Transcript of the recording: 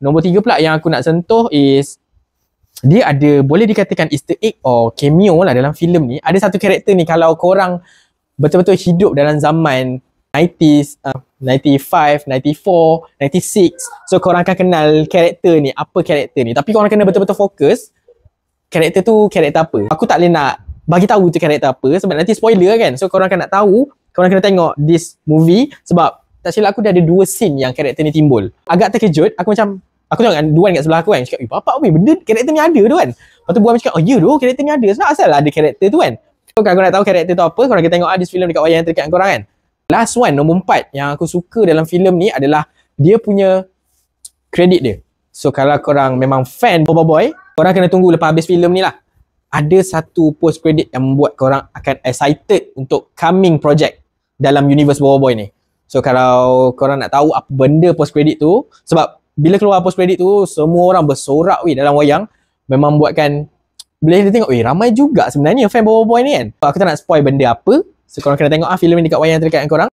Nombor 3 pula yang aku nak sentuh is dia ada, boleh dikatakan easter egg or cameo lah dalam filem ni. Ada satu karakter ni, kalau korang betul-betul hidup dalam zaman 90s, 95, 94, 96, so korang akan kenal karakter ni, apa karakter ni. Tapi korang kena betul-betul fokus karakter tu karakter apa. Aku tak boleh nak bagi tahu tu karakter apa sebab nanti spoiler kan. So korang akan nak tahu, korang kena tengok this movie sebab tak silap aku dia ada 2 scene yang karakter ni timbul. Agak terkejut, aku macam, aku tengok kan Duan kat sebelah aku kan, cakap, bapak weh, benda karakter ni ada tu kan. Lepas tu Buan cakap, oh ya tu karakter ni ada, sebab asal lah ada karakter tu kan. So kalau nak tahu karakter tu apa, korang kena tengok this film dekat wayang yang terdekat korang kan. Last one, nombor 4 yang aku suka dalam filem ni adalah dia punya kredit dia. So kalau korang memang fan Boba Boy, korang kena tunggu lepas habis filem ni lah. Ada satu post credit yang membuat korang akan excited untuk coming project dalam universe Boba Boy ni. So kalau korang nak tahu apa benda post credit tu, sebab bila keluar post credit tu semua orang bersorak weh dalam wayang, memang buatkan bila dia tengok, ramai juga sebenarnya fan Boba Boy ni kan. Aku tak nak spoil benda apa. So korang kena tengok filem ni dekat wayang terdekat dengan korang.